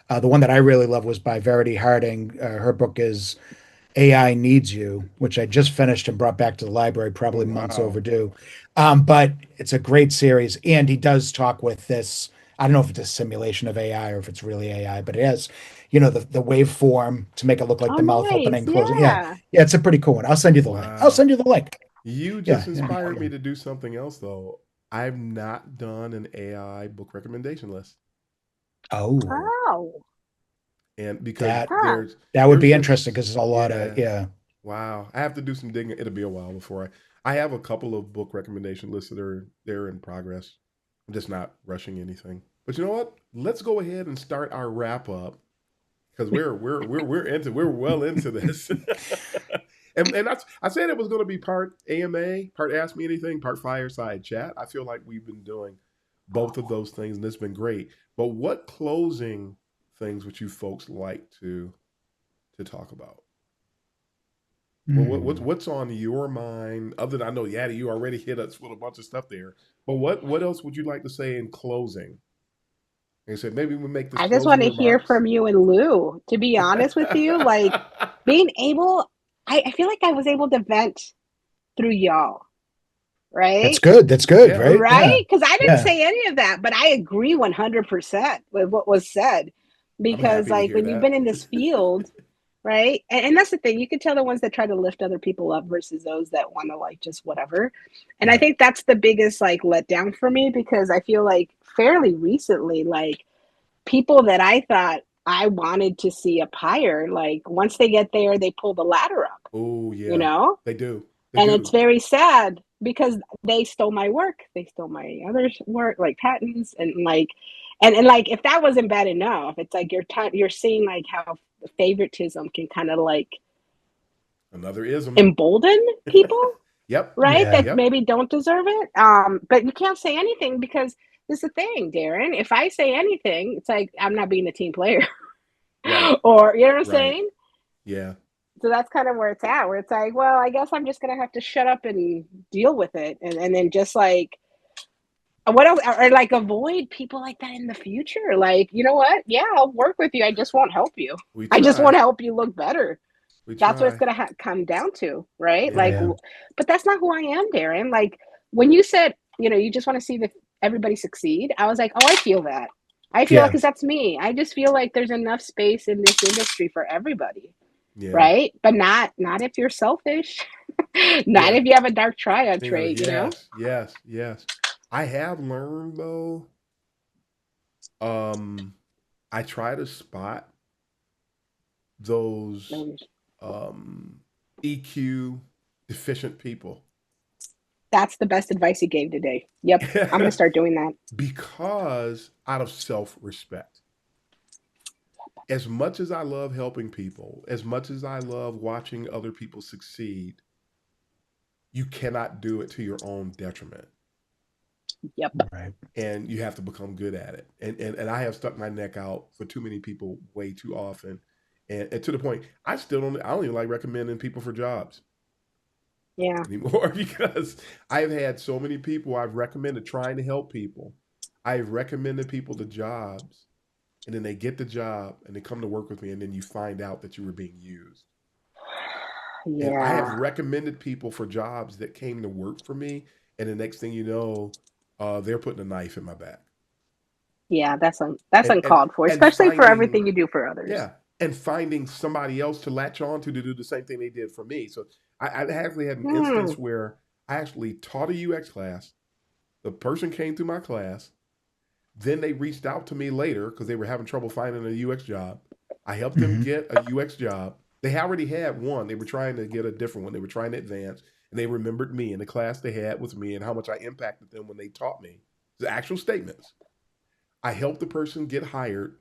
Speaker 2: The one that I really love was by Verity Harding. Her book is AI Needs You, which I just finished and brought back to the library,
Speaker 1: Oh
Speaker 2: probably months
Speaker 1: wow.
Speaker 2: overdue. But it's a great series. And he does talk with this. I don't know if it's a simulation of AI or if it's really AI, but it has, the waveform to make it look like
Speaker 3: Oh,
Speaker 2: the mouth
Speaker 3: nice,
Speaker 2: opening, closing. Yeah.
Speaker 3: yeah.
Speaker 2: Yeah, it's a pretty cool one. I'll send you the link. I'll
Speaker 1: Wow.
Speaker 2: send you the link.
Speaker 1: You just
Speaker 2: Yeah. Yeah.
Speaker 1: inspired me to do something else though. I've not done an AI book recommendation list.
Speaker 2: Oh,
Speaker 3: Oh,
Speaker 1: And because
Speaker 2: that
Speaker 3: huh.
Speaker 2: that would
Speaker 1: there's
Speaker 2: be interesting
Speaker 1: just
Speaker 2: because there's a lot of,
Speaker 1: yeah.
Speaker 2: yeah.
Speaker 1: Wow. I have to do some digging. It'll be a while before I have a couple of book recommendation lists that are they're in progress. I'm just not rushing anything. But you know what? Let's go ahead and start our wrap up because we're well into this. And I said it was going to be part AMA, part Ask Me Anything, part Fireside Chat. I feel like we've been doing both of those things, and it's been great. But what closing things would you folks like to talk about? Well,
Speaker 2: Hmm.
Speaker 1: what's on your mind? Other than I know, Yaddy, you already hit us with a bunch of stuff there. But what else would you like to say in closing? Like I said, maybe we make this
Speaker 3: I just want
Speaker 1: closing
Speaker 3: to hear
Speaker 1: remarks.
Speaker 3: from you and Lou. To be honest with you, like being able, I feel like I was able to vent through y'all,
Speaker 2: That's
Speaker 3: right?
Speaker 2: good. That's good,
Speaker 1: Yeah,
Speaker 2: right? Yeah.
Speaker 3: Right? Because I didn't
Speaker 2: Yeah.
Speaker 3: say any of that, but I agree 100% with what was said.
Speaker 1: I'm
Speaker 3: Because,
Speaker 1: happy to
Speaker 3: like,
Speaker 1: hear
Speaker 3: when you've
Speaker 1: that.
Speaker 3: been in this field, right? And that's the thing, you can tell the ones that try to lift other people up versus those that want to, like, just whatever. And I
Speaker 1: Yeah.
Speaker 3: think that's the biggest, like, letdown for me because I feel like fairly recently, like, people that I thought I wanted to see up higher, like, once they get there, they pull the ladder up,
Speaker 1: Oh
Speaker 3: you
Speaker 1: yeah,
Speaker 3: know?
Speaker 1: they do. They
Speaker 3: And it's
Speaker 1: do.
Speaker 3: very sad because they stole my work, they stole my other work like patents and like and like if that wasn't bad enough, it's like you're seeing like how favoritism can kind of like
Speaker 1: Another ism.
Speaker 3: embolden people,
Speaker 1: Yep.
Speaker 3: right,
Speaker 2: Yeah.
Speaker 3: that
Speaker 1: Yep.
Speaker 3: maybe don't deserve it. But you can't say anything because this is the thing, Darren, if I say anything it's like I'm not being a team player.
Speaker 1: Right.
Speaker 3: Or you know what I'm
Speaker 1: Right.
Speaker 3: saying.
Speaker 1: Yeah.
Speaker 3: So that's kind of where it's at, where it's like, well, I guess I'm just gonna have to shut up and deal with it, and then just like what else, or like avoid people like that in the future. Like, you know what? Yeah, I'll work with you. I just won't help you.
Speaker 1: We
Speaker 3: I just want
Speaker 1: try.
Speaker 3: to help you look better.
Speaker 1: We
Speaker 3: That's what it's
Speaker 1: try.
Speaker 3: gonna come down to, right? Like,
Speaker 1: Yeah.
Speaker 2: Yeah.
Speaker 3: but that's not who I am, Darren. Like, when you said, you just want to see everybody succeed, I was like, oh, I feel that. I feel
Speaker 2: Yeah.
Speaker 3: because that's me. I just feel like there's enough space in this industry for everybody,
Speaker 1: Yeah.
Speaker 3: right? But not if you're selfish, not
Speaker 1: Yeah.
Speaker 3: if you have a dark triad
Speaker 1: You know,
Speaker 3: trait,
Speaker 1: yes. I have learned though, I try to spot those EQ deficient people.
Speaker 3: That's the best advice you gave today. Yep, I'm gonna start doing that.
Speaker 1: Because out of self-respect. As much as I love helping people, as much as I love watching other people succeed, you cannot do it to your own detriment.
Speaker 3: Yep.
Speaker 2: Right.
Speaker 1: And you have to become good at it. And I have stuck my neck out for too many people way too often. And to the point, I don't even like recommending people for jobs
Speaker 3: Yeah.
Speaker 1: anymore because I've had so many people I've recommended trying to help people. I've recommended people to jobs, and then they get the job and they come to work with me, and then you find out that you were being used. And I have
Speaker 3: Yeah.
Speaker 1: recommended people for jobs that came to work for me, and the next thing you know, they're putting a knife in my back.
Speaker 3: Yeah, that's
Speaker 1: And
Speaker 3: uncalled for,
Speaker 1: and
Speaker 3: especially for
Speaker 1: finding,
Speaker 3: everything you do for others.
Speaker 1: yeah, and finding somebody else to latch on to do the same thing they did for me. So I actually had an instance where I actually taught a UX class. The person came through my class. Then they reached out to me later because they were having trouble finding a UX job. I helped them get a UX job. They already had one. They were trying to get a different one. They were trying to advance. And they remembered me and the class they had with me and how much I impacted them when they taught me. The actual statements. I helped the person get hired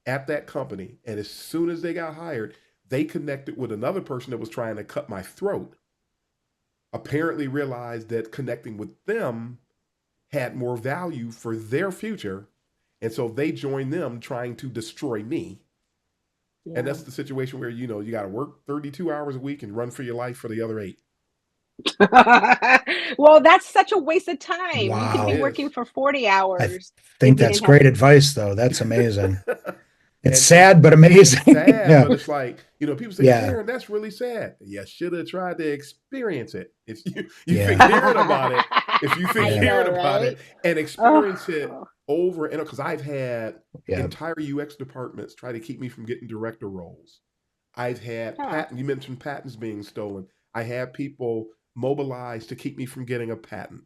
Speaker 1: at that company. And as soon as they got hired, they connected with another person that was trying to cut my throat. Apparently realized that connecting with them had more value for their future. And so they joined them trying to destroy me. Yeah. And that's the situation where, you got to work 32 hours a week and run for your life for the other 8.
Speaker 3: Well, that's such a waste of time.
Speaker 2: Wow.
Speaker 3: You could be working for 40 hours.
Speaker 2: I think that's great advice, though. That's amazing. It's
Speaker 1: and
Speaker 2: sad, but amazing.
Speaker 1: It's sad, yeah. But it's like, people say, Darren, that's really sad. You should have tried to experience it. If you think caring about it, if you think caring about it and experience it over and because I've had entire UX departments try to keep me from getting director roles. I've had you mentioned patents being stolen. I had people mobilized to keep me from getting a patent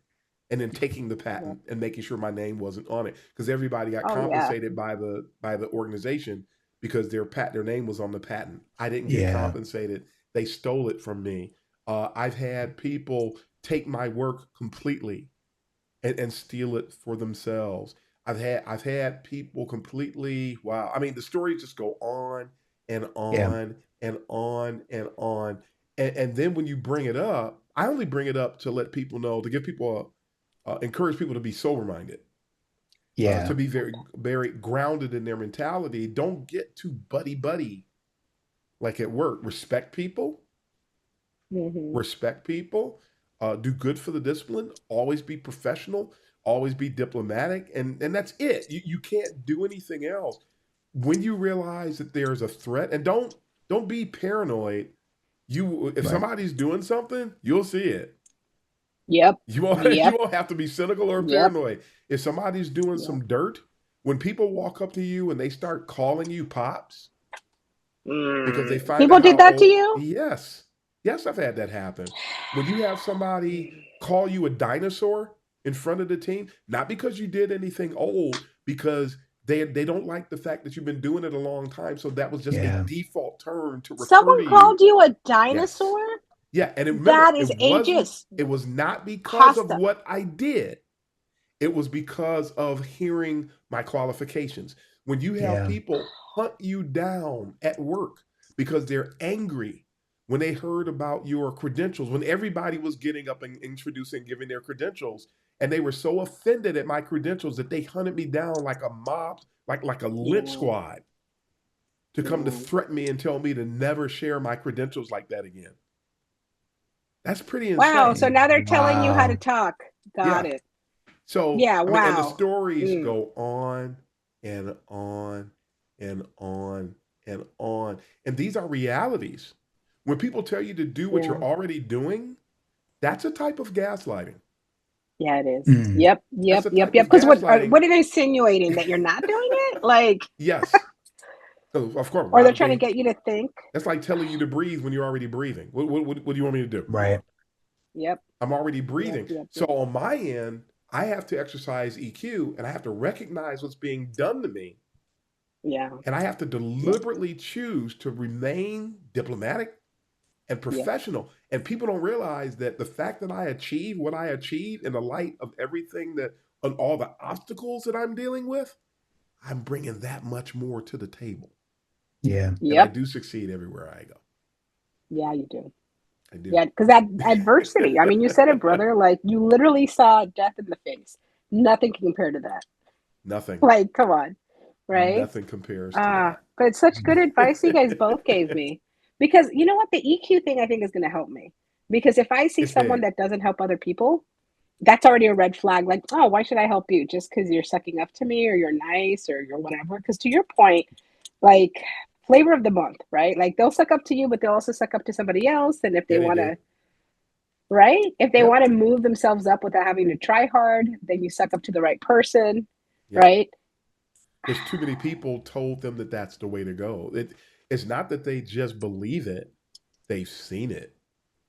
Speaker 1: and then taking the patent and making sure my name wasn't on it because everybody got compensated by the organization because their name was on the patent. I didn't get compensated. They stole it from me. I've had people take my work completely and steal it for themselves. I've had people completely, wow. I mean, the stories just go on and on and on and on. And then when you bring it up, I only bring it up to let people know, to give people encourage people to be sober-minded. To be very, very grounded in their mentality. Don't get too buddy-buddy like at work. Respect people. Respect people. Do good for the discipline. Always be professional. Always be diplomatic. And that's it. You can't do anything else. When you realize that there's a threat, and don't be paranoid. If somebody's doing something, you'll see it.
Speaker 3: Yep.
Speaker 1: You won't have to be cynical or paranoid. If somebody's doing some dirt, when people walk up to you and they start calling you pops because they find
Speaker 3: people did that to you?
Speaker 1: Yes, I've had that happen. When you have somebody call you a dinosaur in front of the team, not because you did anything old, because they don't like the fact that you've been doing it a long time. So that was just a default term to refer
Speaker 3: Someone
Speaker 1: to you.
Speaker 3: called you a dinosaur?
Speaker 1: Yes. Yeah, and remember,
Speaker 3: that is ageist.
Speaker 1: It was not because of what I did. It was because of hearing my qualifications. When you have people hunt you down at work because they're angry when they heard about your credentials, when everybody was getting up and introducing, giving their credentials, and they were so offended at my credentials that they hunted me down like a mob, like a lynch squad, to come to threaten me and tell me to never share my credentials like that again. That's pretty insane.
Speaker 3: Wow. So now they're telling you how to talk. Got it.
Speaker 1: So,
Speaker 3: wow.
Speaker 1: And the stories go on and on and on and on. And these are realities. When people tell you to do what you're already doing, that's a type of gaslighting.
Speaker 3: Yeah, it is.
Speaker 2: Mm.
Speaker 3: Yep.
Speaker 1: That's the type of
Speaker 3: Because
Speaker 1: gaslighting.
Speaker 3: what are they insinuating, that you're not doing it? Like,
Speaker 1: Yes. So of course,
Speaker 3: or
Speaker 1: why
Speaker 3: they're
Speaker 1: would
Speaker 3: trying to
Speaker 1: they?
Speaker 3: get you to think.
Speaker 1: That's like telling you to breathe when you're already breathing. What do you want me to do?
Speaker 2: Right.
Speaker 3: Yep.
Speaker 1: I'm already
Speaker 3: Yep.
Speaker 1: breathing.
Speaker 3: Yep.
Speaker 1: So
Speaker 3: Yep.
Speaker 1: on my end, I have to exercise EQ and I have to recognize what's being done to me.
Speaker 3: Yeah.
Speaker 1: And I have to
Speaker 3: Yep.
Speaker 1: deliberately choose to remain diplomatic and
Speaker 3: Yep.
Speaker 1: professional. And people don't realize that the fact that I achieve what I achieve in the light of everything that, on all the obstacles that I'm dealing with, I'm bringing that much more to the table.
Speaker 2: Yeah.
Speaker 1: And I
Speaker 3: Yep.
Speaker 1: do succeed everywhere I go.
Speaker 3: Yeah, you do.
Speaker 1: I do.
Speaker 3: Yeah, because that adversity. I mean, you said it, brother. Like, you literally saw death in the face. Nothing can compare to that.
Speaker 1: Nothing.
Speaker 3: Like, come on, right?
Speaker 1: Nothing compares to that.
Speaker 3: But it's such good advice you guys both gave me. Because you know what? The EQ thing, I think, is going to help me. Because if I see
Speaker 1: It's
Speaker 3: someone
Speaker 1: big.
Speaker 3: that doesn't help other people, that's already a red flag. Like, oh, why should I help you? Just because you're sucking up to me, or you're nice, or you're whatever. Because to your point, like, flavor of the month, right? Like, they'll suck up to you, but they'll also suck up to somebody else. And if
Speaker 1: Yeah,
Speaker 3: they
Speaker 1: they
Speaker 3: want
Speaker 1: do.
Speaker 3: to, right? If they
Speaker 1: Yep.
Speaker 3: want to move themselves up without having to try hard, then you suck up to the right person,
Speaker 1: Yep.
Speaker 3: right?
Speaker 1: Because too many people told them that that's the way to go. It's not that they just believe it; they've seen it.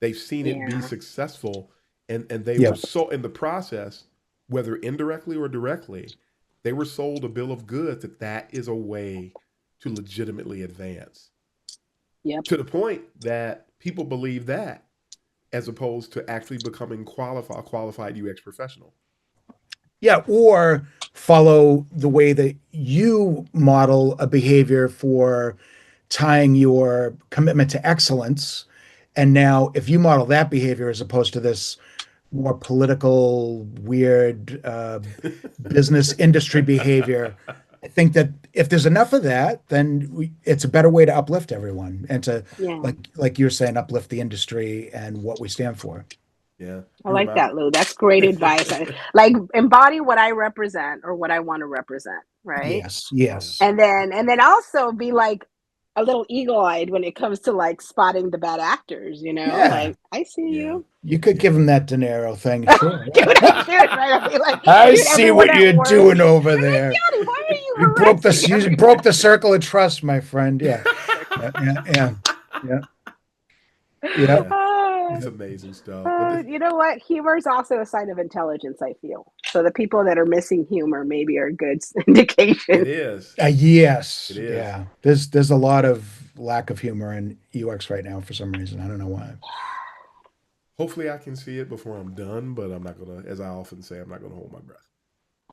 Speaker 1: They've seen it be
Speaker 3: Yeah.
Speaker 1: successful, and they were
Speaker 2: Yep.
Speaker 1: so in the process, whether indirectly or directly, they were sold a bill of goods that that is a way to legitimately advance.
Speaker 3: Yep.
Speaker 1: To the point that people believe that, as opposed to actually becoming qualified UX professional.
Speaker 2: Yeah. Or follow the way that you model a behavior for tying your commitment to excellence. And now, if you model that behavior as opposed to this more political, weird business industry behavior, I think that if there's enough of that, then it's a better way to uplift everyone and to,
Speaker 3: Yeah.
Speaker 2: like you're saying, uplift the industry and what we stand for.
Speaker 1: Yeah,
Speaker 3: I
Speaker 1: you
Speaker 3: like
Speaker 1: remind.
Speaker 3: that, Lou. That's great advice. Like, embody what I represent or what I want to represent, right?
Speaker 2: Yes,
Speaker 1: Yeah.
Speaker 2: yes.
Speaker 3: And then also be like a little eagle-eyed when it comes to like spotting the bad actors,
Speaker 2: Yeah.
Speaker 3: like, I see
Speaker 1: Yeah.
Speaker 3: you.
Speaker 2: You could give
Speaker 1: Yeah.
Speaker 2: him that dinero thing, sure.
Speaker 3: Dude, I should, right? I'll be like,
Speaker 2: I
Speaker 3: dude,
Speaker 2: see
Speaker 3: everyone
Speaker 2: what
Speaker 3: at
Speaker 2: you're
Speaker 3: work.
Speaker 2: doing over
Speaker 3: They're like,
Speaker 2: there.
Speaker 3: Yaddy, why are you harassing
Speaker 2: You
Speaker 3: everyone?
Speaker 2: broke the circle of trust, my friend. Yeah. Yeah, yeah, yeah. Yeah. Yeah.
Speaker 1: Yeah.
Speaker 3: Uh,
Speaker 1: It's amazing stuff. But this,
Speaker 3: you know what? Humor is also a sign of intelligence, I feel. So the people that are missing humor maybe are a good
Speaker 1: it
Speaker 3: indication.
Speaker 1: is. It
Speaker 2: Yes.
Speaker 1: is.
Speaker 2: Yeah. There's a lot of lack of humor in UX right now for some reason. I don't know why.
Speaker 1: Hopefully, I can see it before I'm done, but I'm not gonna, as I often say, I'm not gonna hold my breath.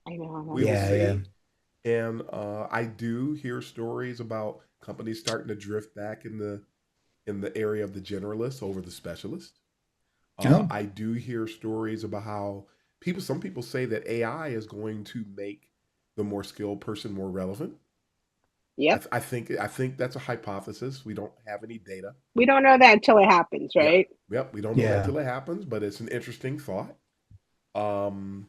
Speaker 3: I know,
Speaker 1: We
Speaker 3: that's
Speaker 1: will
Speaker 2: Yeah,
Speaker 3: funny.
Speaker 2: yeah.
Speaker 1: see. And I do hear stories about companies starting to drift back in the area of the generalist over the specialist.
Speaker 2: Oh,
Speaker 1: I do hear stories about how some people say that AI is going to make the more skilled person more relevant.
Speaker 3: Yep.
Speaker 1: I think that's a hypothesis. We don't have any data.
Speaker 3: We don't know that until it happens,
Speaker 1: Yep,
Speaker 3: right?
Speaker 1: yep. We don't know that
Speaker 2: yeah.
Speaker 1: till it happens, but it's an interesting thought. Um,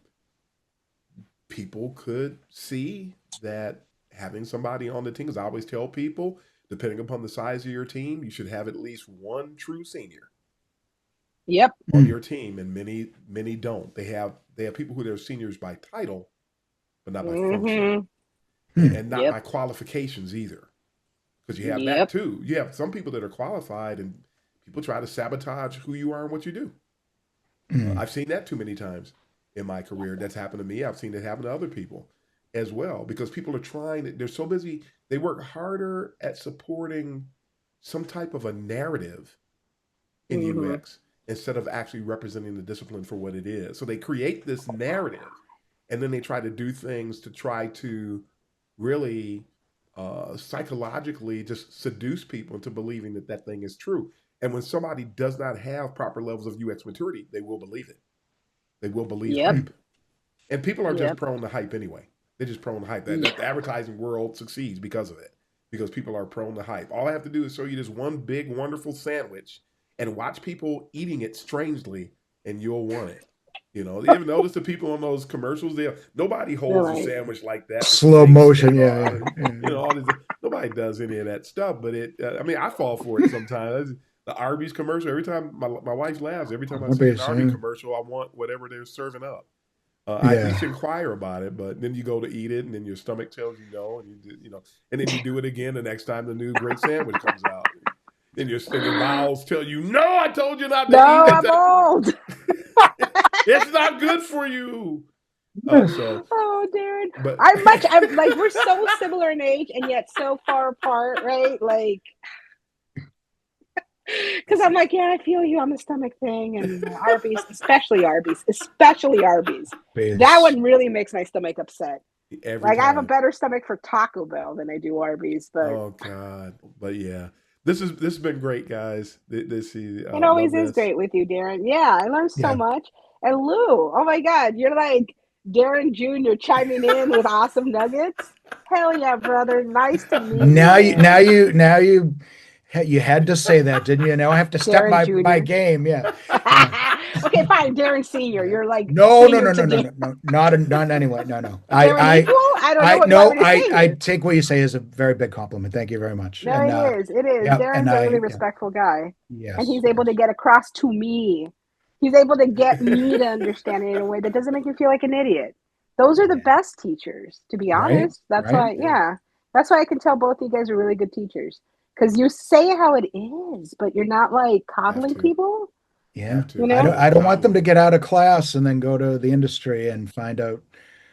Speaker 1: People could see that having somebody on the team, because I always tell people, depending upon the size of your team, you should have at least one true senior
Speaker 3: Yep.
Speaker 1: on
Speaker 2: Mm,
Speaker 1: your team, and many don't. They have people who are seniors by title, but not by function,
Speaker 3: Mm-hmm.
Speaker 2: mm.
Speaker 1: and not
Speaker 3: Yep.
Speaker 1: by qualifications either. Because you have that
Speaker 3: Yep.
Speaker 1: too. You have some people that are qualified, and people try to sabotage who you are and what you do.
Speaker 2: Mm.
Speaker 1: I've seen that too many times in my career. That's happened to me. I've seen it happen to other people as well because people are trying. They're so busy. They work harder at supporting some type of a narrative in
Speaker 3: Mm-hmm.
Speaker 1: UX instead of actually representing the discipline for what it is. So they create this narrative, and then they try to do things to try to really psychologically just seduce people into believing that that thing is true. And when somebody does not have proper levels of UX maturity, they will believe it. They will believe
Speaker 3: Yep.
Speaker 1: hype. And people are just
Speaker 3: Yep.
Speaker 1: prone to hype anyway. They're just prone to hype.
Speaker 3: Yeah.
Speaker 1: The advertising world succeeds because of it, because people are prone to hype. All I have to do is show you this one big, wonderful sandwich and watch people eating it strangely, and you'll want it. You ever notice the people on those commercials? Nobody
Speaker 3: They're
Speaker 1: holds the
Speaker 3: like,
Speaker 1: sandwich like that with the
Speaker 2: Slow
Speaker 1: fake
Speaker 2: motion.
Speaker 1: skin
Speaker 2: Yeah,
Speaker 1: on
Speaker 2: yeah,
Speaker 1: it.
Speaker 2: yeah.
Speaker 1: All these. Nobody does any of that stuff. But I mean, I fall for it sometimes. The Arby's commercial. Every time my wife laughs. Every time I see an
Speaker 2: Arby's,
Speaker 1: Arby's
Speaker 2: yeah.
Speaker 1: commercial, I want whatever they're serving up. I at least
Speaker 2: Yeah.
Speaker 1: inquire about it, but then you go to eat it, and then your stomach tells you no, and and then you do it again the next time the new great sandwich comes out. And your bowels tell you, no, I told you not to eat
Speaker 3: No,
Speaker 1: it.
Speaker 3: I'm old.
Speaker 1: It's not good for you. So,
Speaker 3: Oh, dude.
Speaker 1: but
Speaker 3: I'm like, we're so similar in age and yet so far apart, right? Like, because I'm like, yeah, I feel you on the stomach thing, and Arby's, especially Arby's, especially Arby's. That
Speaker 2: Base.
Speaker 3: one really makes my stomach upset.
Speaker 1: every
Speaker 3: Like, I have a
Speaker 1: time.
Speaker 3: better stomach for Taco Bell than I do Arby's, but
Speaker 1: Oh God. But yeah, this has been great, guys.
Speaker 3: it
Speaker 1: Love
Speaker 3: always is
Speaker 1: this.
Speaker 3: great with you, Darren. Yeah, I learned so
Speaker 2: Yeah.
Speaker 3: much. And Lou, oh my God, you're like Darren Jr. chiming in with awesome nuggets. Hell yeah, brother. Nice to meet you, man.
Speaker 2: You had to say that, didn't you? Now I have to step
Speaker 3: Darren
Speaker 2: my
Speaker 3: Jr.
Speaker 2: game. Yeah. Yeah.
Speaker 3: Okay, fine. Darren Senior.
Speaker 2: Yeah.
Speaker 3: You're like
Speaker 2: No, no,
Speaker 3: senior
Speaker 2: no,
Speaker 3: to
Speaker 2: no, no,
Speaker 3: Darren.
Speaker 2: no, no, not anyway. No, no.
Speaker 3: They're an equal? I don't know
Speaker 2: I
Speaker 3: what you want
Speaker 2: no,
Speaker 3: me to say
Speaker 2: I
Speaker 3: here.
Speaker 2: take what you say as a very big compliment. Thank you very much.
Speaker 3: No,
Speaker 2: And
Speaker 3: it is. It is.
Speaker 2: yeah, and
Speaker 3: Darren's a really
Speaker 2: yeah,
Speaker 3: respectful guy. And
Speaker 2: yes,
Speaker 3: he's able
Speaker 2: yes.
Speaker 3: to get across to me. He's able to get me to understand it in a way that doesn't make me feel like an idiot. Those are the
Speaker 2: Yeah.
Speaker 3: best teachers, to be
Speaker 2: Right?
Speaker 3: honest. That's
Speaker 2: Right?
Speaker 3: why,
Speaker 1: Yeah,
Speaker 3: yeah. That's why I can tell both you guys are really good teachers. Because you say how it is, but you're not like
Speaker 1: have
Speaker 3: coddling
Speaker 1: to,
Speaker 3: people,
Speaker 2: Yeah.
Speaker 1: have
Speaker 3: you
Speaker 1: to.
Speaker 2: I
Speaker 3: know?
Speaker 2: don't want them to
Speaker 1: Coddling.
Speaker 2: get out of class and then go to the industry and find out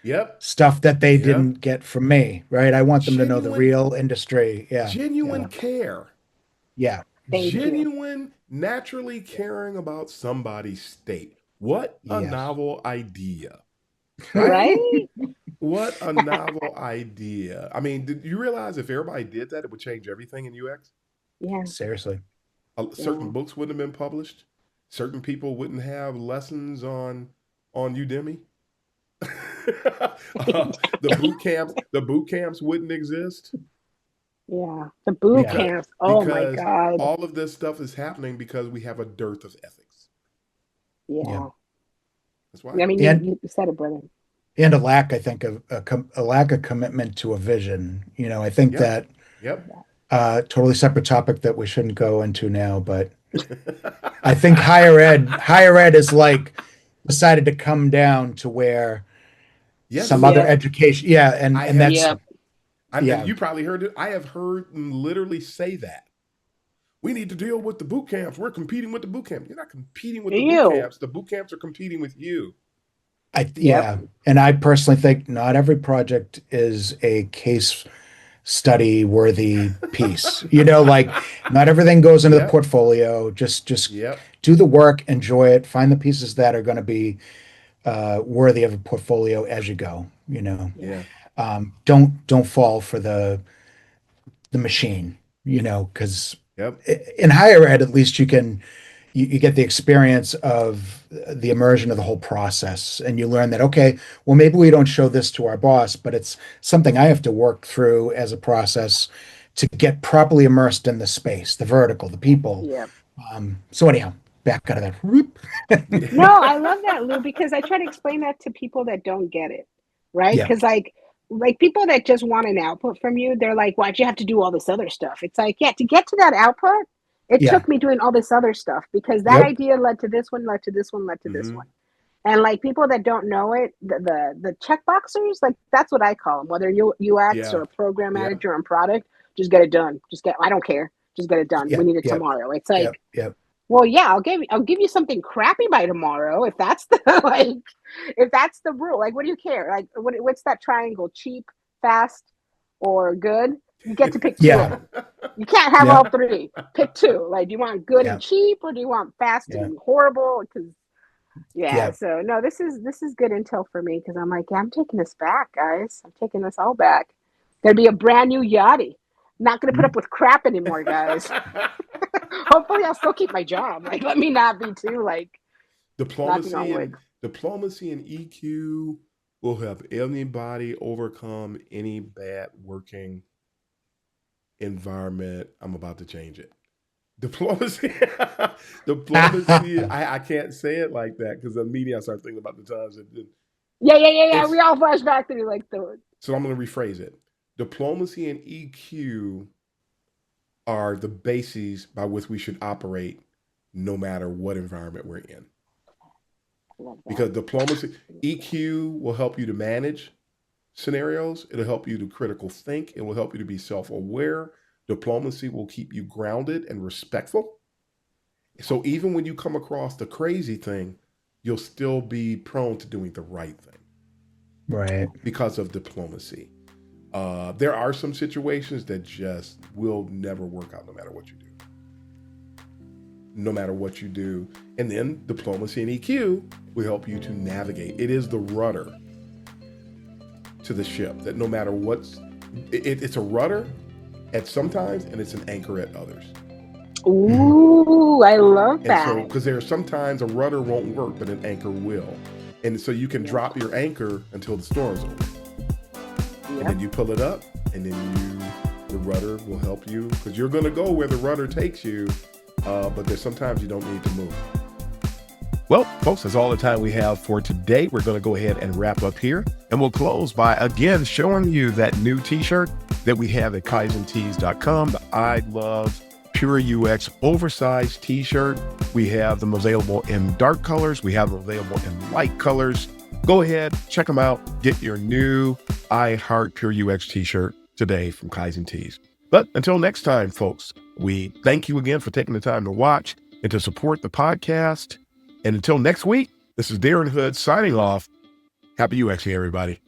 Speaker 1: Yep,
Speaker 2: stuff that they
Speaker 1: yep.
Speaker 2: didn't get from me, right? I want them to know the
Speaker 1: Genuine,
Speaker 2: real industry. Yeah.
Speaker 1: genuine
Speaker 2: Yeah.
Speaker 1: care.
Speaker 2: Yeah.
Speaker 3: Thank you.
Speaker 1: Genuine, naturally caring about somebody's state. What a
Speaker 2: Yes.
Speaker 1: novel idea, right?
Speaker 3: Right?
Speaker 1: What a novel idea. I mean, did you realize if everybody did that, it would change everything in UX?
Speaker 3: Yeah.
Speaker 2: Seriously.
Speaker 1: Certain
Speaker 3: Yeah.
Speaker 1: books wouldn't have been published. Certain people wouldn't have lessons on Udemy. The boot camps wouldn't exist
Speaker 3: Yeah. The boot
Speaker 2: Yeah.
Speaker 1: because
Speaker 3: camps. Oh my
Speaker 1: because
Speaker 3: God.
Speaker 1: all of this stuff is happening because we have a dearth of ethics.
Speaker 2: Yeah.
Speaker 3: Yeah.
Speaker 1: That's why.
Speaker 3: I mean,
Speaker 2: And
Speaker 3: you said it, brother.
Speaker 2: and a lack, I think, of a lack of commitment to a vision. I think
Speaker 1: Yep.
Speaker 2: that
Speaker 1: Yep.
Speaker 2: totally separate topic that we shouldn't go into now, but I think higher ed is like decided to come down to where some
Speaker 1: Yes.
Speaker 2: other
Speaker 3: Yep.
Speaker 2: education, yeah,
Speaker 1: I
Speaker 2: and
Speaker 1: have
Speaker 2: that's
Speaker 3: Yep.
Speaker 1: and
Speaker 2: yeah,
Speaker 1: you probably heard it. I have heard them literally say that. We need to deal with the boot camps. We're competing with the boot camps. You're not competing with the boot
Speaker 3: You.
Speaker 1: camps. The boot camps are competing with you.
Speaker 3: Yep.
Speaker 2: yeah, and I personally think not every project is a case study worthy piece. Like not everything goes into the
Speaker 1: Yep.
Speaker 2: portfolio. Just
Speaker 1: Yep.
Speaker 2: do the work, enjoy it, find the pieces that are going to be worthy of a portfolio as you go.
Speaker 3: Yeah.
Speaker 1: Yeah.
Speaker 2: Don't fall for the machine. Because
Speaker 1: Yep.
Speaker 2: in higher ed, at least you get the experience of the immersion of the whole process, and you learn that, okay, well, maybe we don't show this to our boss, but it's something I have to work through as a process to get properly immersed in the space, the vertical, the people.
Speaker 3: Yep.
Speaker 2: So anyhow, back out of that. Whoop.
Speaker 3: No, I love that, Lou, because I try to explain that to people that don't get it, right?
Speaker 2: Yeah,
Speaker 3: Because like people that just want an output from you, they're like, why'd you have to do all this other stuff? It's like, yeah, to get to that output, it
Speaker 2: yeah,
Speaker 3: took me doing all this other stuff because that
Speaker 2: yep,
Speaker 3: idea led to this one, led to this one, led to this
Speaker 1: Mm-hmm.
Speaker 3: one. And like people that don't know it, the checkboxers, like that's what I call them. Whether you UX
Speaker 1: Yeah.
Speaker 3: or a program
Speaker 1: Yep.
Speaker 3: manager on product, just get it done. I don't care. Just get it done. We
Speaker 2: yep,
Speaker 3: need it
Speaker 2: yep,
Speaker 3: tomorrow. It's like,
Speaker 2: yep, yep,
Speaker 3: well, yeah, I'll give you something crappy by tomorrow if that's the like if that's the rule. Like, what do you care? Like, what's that triangle? Cheap, fast, or good? You get to pick two of
Speaker 2: yeah,
Speaker 3: them. You can't have all
Speaker 2: yep,
Speaker 3: three. Pick two. Like, do you want good and
Speaker 2: yep,
Speaker 3: cheap, or do you want fast
Speaker 2: yeah,
Speaker 3: and horrible? Because yeah,
Speaker 2: yep.
Speaker 3: so no, this is good intel for me because I'm like, yeah, I'm taking this back, guys. I'm taking this all back. Gonna be a brand new Yachty. Not gonna put up with crap anymore, guys. Hopefully, I'll still keep my job. Like, let me not be too like knocking on
Speaker 1: diplomacy
Speaker 3: wood.
Speaker 1: and diplomacy and EQ will help anybody overcome any bad working environment. I'm about to change it. Diplomacy, diplomacy. I can't say it like that because immediately I start thinking about the times that
Speaker 3: Yeah.
Speaker 1: it's.
Speaker 3: We all flash back to like the
Speaker 1: So I'm going to rephrase it. Diplomacy and EQ are the bases by which we should operate, no matter what environment we're in.
Speaker 3: love that.
Speaker 1: Because diplomacy, EQ will help you to manage scenarios. It'll help you to critical think. It will help you to be self-aware. Diplomacy will keep you grounded and respectful. So even when you come across the crazy thing, you'll still be prone to doing the right thing
Speaker 2: Right.
Speaker 1: because of diplomacy. There are some situations that just will never work out no matter what you do. No matter what you do. And then diplomacy and EQ will help you to navigate. It is the rudder to the ship that no matter what's, it's a rudder at sometimes and it's an anchor at others.
Speaker 3: Ooh, I love
Speaker 1: And
Speaker 3: that.
Speaker 1: so, because there are sometimes a rudder won't work, but an anchor will. And so you can drop your anchor until the storm's over. And then you pull it up and then the rudder will help you because you're going to go where the rudder takes you. But there's sometimes you don't need to move. Well, folks, that's all the time we have for today. We're going to go ahead and wrap up here. And we'll close by, again, showing you that new t-shirt that we have at kaizentees.com, the I Love Pure UX oversized t-shirt. We have them available in dark colors. We have them available in light colors. Go ahead, check them out. Get your new I Heart Pure UX t-shirt today from Kaizen Tees. But until next time, folks, we thank you again for taking the time to watch and to support the podcast. And until next week, this is Darren Hood signing off. Happy UXing, everybody.